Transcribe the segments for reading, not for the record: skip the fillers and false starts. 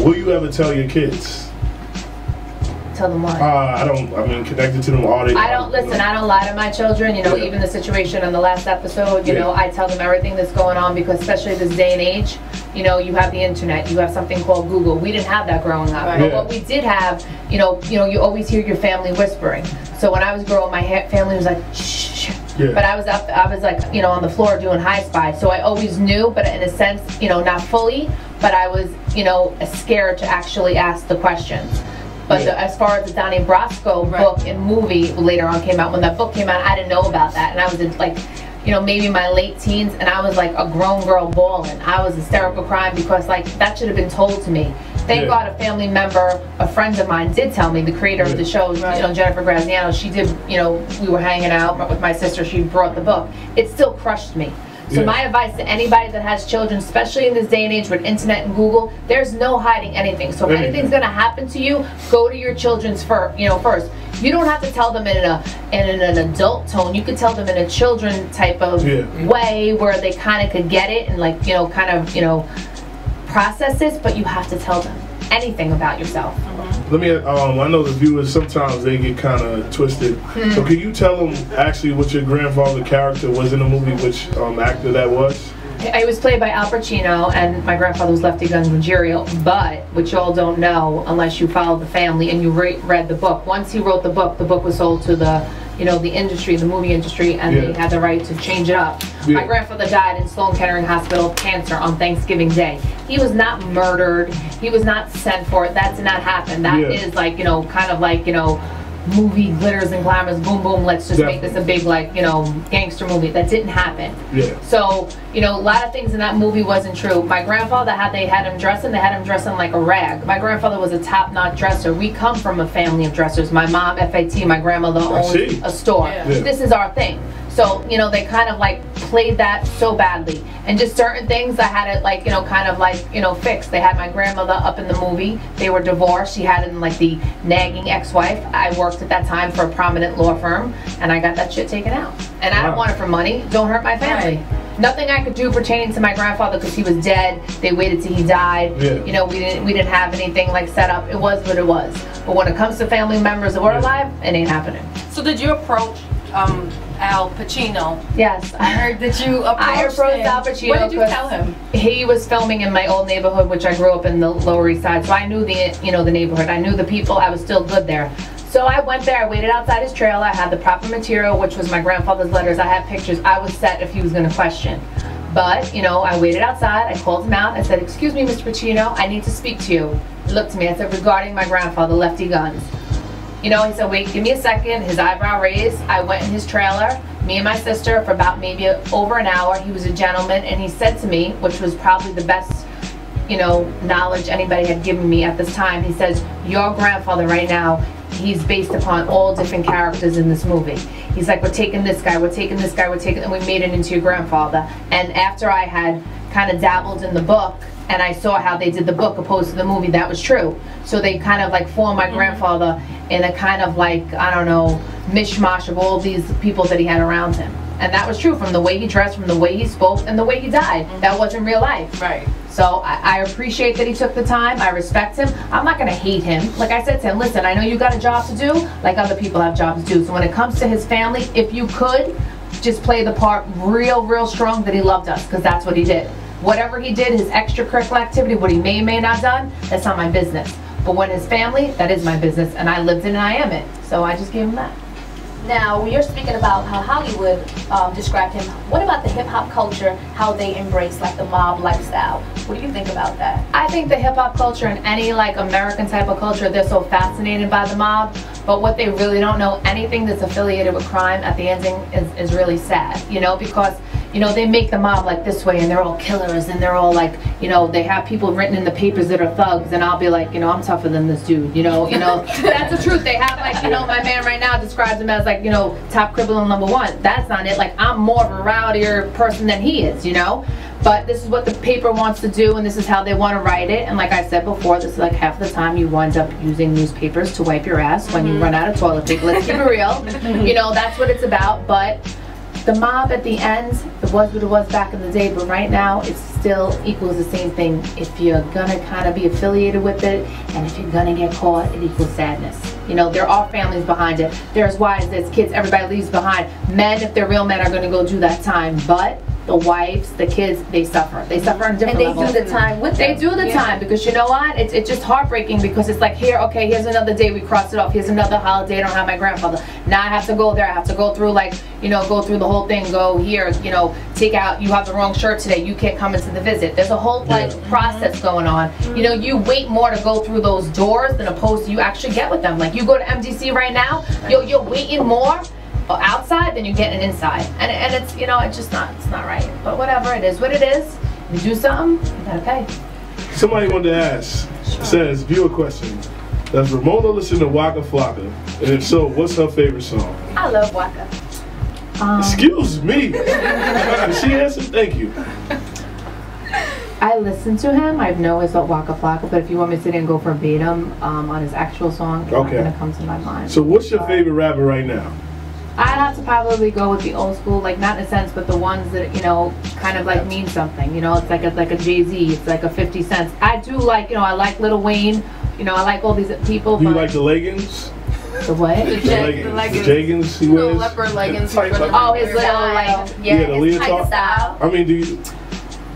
Will you ever tell your kids? Tell them what? I mean, connected to them all day. I don't listen. I don't lie to my children. You know, even the situation in the last episode. You know, I tell them everything that's going on because, especially this day and age, you know, you have the internet. You have something called Google. We didn't have that growing up. Right. But what we did have, you know, you always hear your family whispering. So when I was growing, my family was like, shh. Yeah. But I was like, you know, on the floor doing high spy. So I always knew, but in a sense, you know, not fully. But I was, you know, scared to actually ask the questions. But as far as the Donnie Brasco book and movie later on came out, when that book came out, I didn't know about that. And I was in, like, you know, maybe my late teens, and I was like a grown girl bawling. I was hysterical crying because, like, that should have been told to me. Thank God a family member, a friend of mine did tell me, the creator of the show, you know, Jennifer Graziano, she did, you know, we were hanging out with my sister, she brought the book. It still crushed me. So my advice to anybody that has children, especially in this day and age with internet and Google, there's no hiding anything. So if anything's going to happen to you, go to your children's first. You don't have to tell them in an adult tone. You could tell them in a children type of way where they kind of could get it and, like, you know, kind of, you know, process this. But you have to tell them anything about yourself. Let me, I know the viewers, sometimes they get kind of twisted. So can you tell them actually what your grandfather character was in the movie, which actor that was? It was played by Al Pacino, and my grandfather was Lefty Guns Ruggiero, but, which y'all don't know unless you follow the family and you read the book. Once he wrote the book was sold to the, you know, the industry, the movie industry, and they had the right to change it up. My grandfather died in Sloan Kettering Hospital of cancer on Thanksgiving Day. He was not murdered. He was not sent for it. That did not happen. That is like, you know, kind of like, you know, movie glitters and glamours, boom, boom, let's just make this a big, like, you know, gangster movie. That didn't happen. So, you know, a lot of things in that movie wasn't true. My grandfather, they had him dressing like a rag. My grandfather was a top-notch dresser. We come from a family of dressers. My mom, FAT, my grandmother owned a store. This is our thing. So, you know, they kind of like played that so badly. And just certain things I had it, like, you know, kind of like, you know, fixed. They had my grandmother up in the movie. They were divorced. She had it in, like, the nagging ex-wife. I worked at that time for a prominent law firm, and I got that shit taken out. And I don't want it for money. Don't hurt my family. Nothing I could do pertaining to my grandfather because he was dead. They waited till he died. You know, we didn't have anything like set up. It was what it was. But when it comes to family members that were alive, it ain't happening. So did you approach Al Pacino? Yes. I heard that you approached him. Al Pacino. What did you tell him? He was filming in my old neighborhood, which I grew up in the Lower East Side, so I knew the, you know, the neighborhood. I knew the people. I was still good there. So I went there, I waited outside his trailer, I had the proper material, which was my grandfather's letters, I had pictures, I was set if he was going to question. But, you know, I waited outside, I called him out, I said, "Excuse me, Mr. Pacino, I need to speak to you." He looked at me, I said, "Regarding my grandfather, Lefty Guns." You know, he said, "Wait, give me a second." His eyebrow raised. I went in his trailer, me and my sister, for about maybe over an hour. He was a gentleman, and he said to me, which was probably the best, you know, knowledge anybody had given me at this time, he says, "Your grandfather right now, he's based upon all different characters in this movie." He's like, "We're taking this guy, we're taking this guy, we're taking," and we made it into your grandfather. And after I had kind of dabbled in the book, and I saw how they did the book opposed to the movie, that was true. So they kind of like formed my grandfather in a kind of like, I don't know, mishmash of all these people that he had around him. And that was true, from the way he dressed, from the way he spoke, and the way he died. That wasn't real life. Right. So I appreciate that he took the time. I respect him. I'm not going to hate him. Like I said to him, "Listen, I know you got a job to do, like other people have jobs to do." So when it comes to his family, if you could, just play the part real strong that he loved us, because that's what he did. Whatever he did, his extracurricular activity, what he may or may not done, that's not my business. But when his family, that is my business, and I lived it and I am it. So I just gave him that. Now, when you're speaking about how Hollywood described him, what about the hip-hop culture, how they embrace, like, the mob lifestyle? What do you think about that? I think the hip-hop culture and any, like, American type of culture, they're so fascinated by the mob, but what they really don't know, anything that's affiliated with crime at the ending is really sad, you know, because, you know, they make the mob like this way, and they're all killers, and they're all like, you know, they have people written in the papers that are thugs, and I'll be like, you know, I'm tougher than this dude, you know, that's the truth. They have, like, you know, my man right now describes him as, like, you know, top criminal #1. That's not it. Like, I'm more of a rowdier person than he is, you know, but this is what the paper wants to do, and this is how they want to write it. And like I said before, this is like half the time you wind up using newspapers to wipe your ass when you run out of toilet paper. Let's keep it real. You know, that's what it's about. But the mob at the end, it was what it was back in the day, but right now it still equals the same thing. If you're gonna kind of be affiliated with it, and if you're gonna get caught, it equals sadness. You know, there are families behind it. There's wives, there's kids, everybody leaves behind. Men, if they're real men, are gonna go do that time, but the wives, the kids, they suffer. They suffer on different levels. And they do the time with them. They do the time, because you know what? It's just heartbreaking, because it's like, here, okay, here's another day, we crossed it off. Here's another holiday, I don't have my grandfather. Now I have to go there. I have to go through, like, you know, go through the whole thing. Go here, you know, take out, you have the wrong shirt today. You can't come into the visit. There's a whole, like, process going on. You know, you wait more to go through those doors than opposed to you actually get with them. Like, you go to MDC right now, you're waiting more outside than you're getting inside, and it's, you know, it's just not, it's not right. But whatever, it is what it is. You do something, you gotta pay. Somebody wanted to ask, says, viewer question, does Ramona listen to Waka Flocka? And if so, what's her favorite song? I love Waka. Excuse me. She answered, thank you. I listen to him. I know it's not Waka Flocka, but if you want me to sit and go verbatim on his actual song, it's not gonna come to my mind. So what's your favorite rapper right now? I'd have to probably go with the old school, like, not in a sense, but the ones that, you know, kind of like mean something. You know, it's like a Jay-Z, it's like a 50 Cent. I do like, you know, I like Lil Wayne. You know, I like all these people. Do you like the leggings? The what? The leggings. Jeggings he wears? The leopard leggings. Oh, his little, like, yeah, the leotard style. I mean, do you...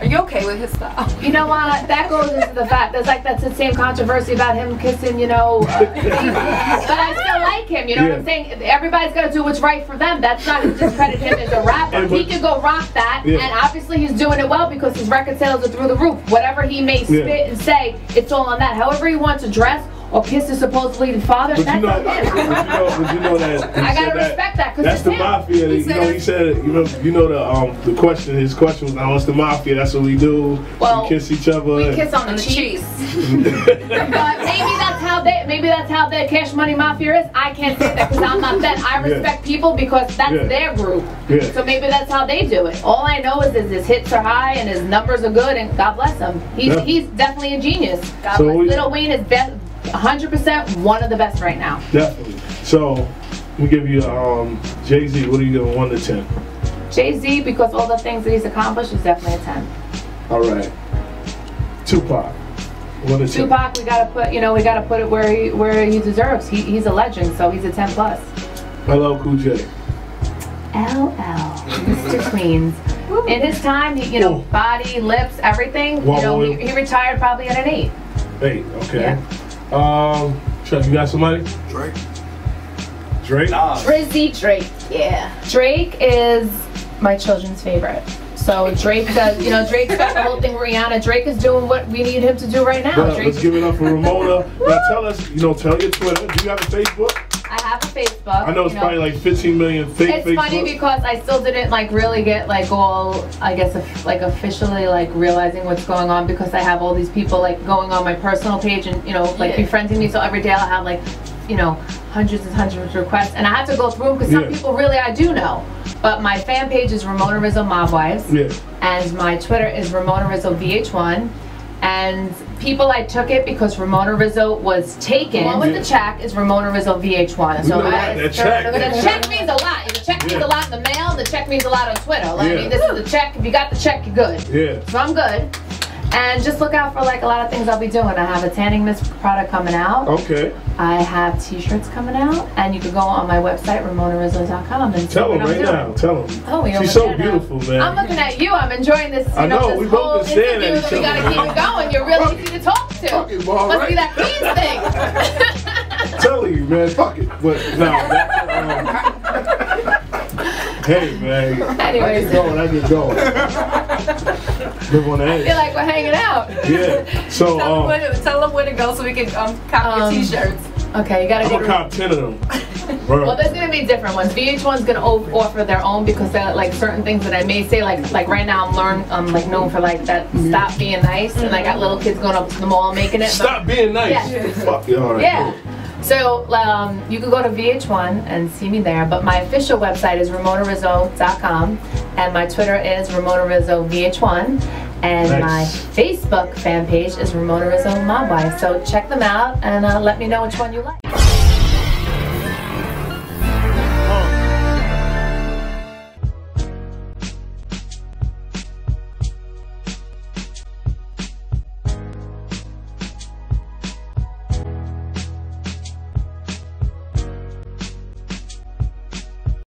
Are you okay with his style? You know what? That goes into the fact that's the same controversy about him kissing, you know. But I still like him. You know what I'm saying? Everybody's got to do what's right for them. That's not to discredit him as a rapper. He could go rock that, and obviously he's doing it well because his record sales are through the roof. Whatever he may spit and say, it's all on that. However he wants to dress or kiss his supposedly father, that's on him. But you know that I gotta respect that, because that's the mafia. You know, he said, you know the question. His question was, "Oh, it's the mafia. That's what we do. Well, we kiss each other. We kiss on the cheeks." But maybe that's how the Cash Money Mafia is. I can't say that because I'm not that. I respect people because that's their group. So maybe that's how they do it. All I know is his hits are high and his numbers are good, and God bless him. He's definitely a genius. God bless. Lil Wayne is 100% one of the best right now. Definitely. So, let me give you Jay-Z. What are you giving 1 to 10? Jay-Z, because all the things that he's accomplished, is definitely a 10. All right. Tupac. 1 to 10. Tupac, we gotta put it where he deserves. He's a legend, so he's a 10 plus. LL Cool J. LL, Mr. Queens. In his time, you know, body, lips, everything. You know, he retired probably at an 8. 8. Okay. Yeah. Chuck, you got somebody? Drake. Drake? Drizzy Drake. Yeah. Drake is my children's favorite. So Drake does, you know, Drake's got the whole thing with Rihanna. Drake is doing what we need him to do right now. Well, let's give it up for Ramona. Now tell us, tell your Twitter. Do you have a Facebook? I have a Facebook. I know it's probably like 15 million fake It's funny because I still didn't like really get like all, I guess, like officially like realizing what's going on, because I have all these people like going on my personal page and, you know, like befriending me. So every day I'll have like, you know, hundreds and hundreds of requests, and I have to go through them because some people really I do know. But my fan page is Ramona Rizzo Mob Wives, and my Twitter is Ramona Rizzo VH1. And people, I took it because Ramona Rizzo was taken. The one with the check is Ramona Rizzo VH1. So the check means a lot. The check means a lot in the mail. The check means a lot on Twitter. Like, I mean, this is the check. If you got the check, you're good. So I'm good. And just look out for like a lot of things I'll be doing. I have a tanning mist product coming out. I have t-shirts coming out, and you can go on my website RamonaRizzo.com and tell them right now. Tell them. Oh, she's so beautiful, man. I'm looking at you. I'm enjoying this. I know. This we both been staring at each other. We gotta keep it going. You're really easy to talk to. Must be that Queens thing. I'm telling you, man. Fuck it. But no. Hey, man. Anyways. I get going. Live on the edge. I feel like we're hanging out. Yeah. So tell them where to go so we can cop your t-shirts. Okay, you gotta I'm gonna cop 10 of them. Well, there's gonna be different ones. VH1's gonna offer their own, because they're like certain things that I may say, like right now I'm like known for like that stop being nice, and I got little kids going up to the mall making it. Stop being nice. Fuck you, all right. Yeah. So you can go to VH1 and see me there, but my official website is RamonaRizzo.com, and my Twitter is Ramona Rizzo VH1, and my Facebook fan page is Ramona Rizzo Mob Wife. So check them out and let me know which one you like.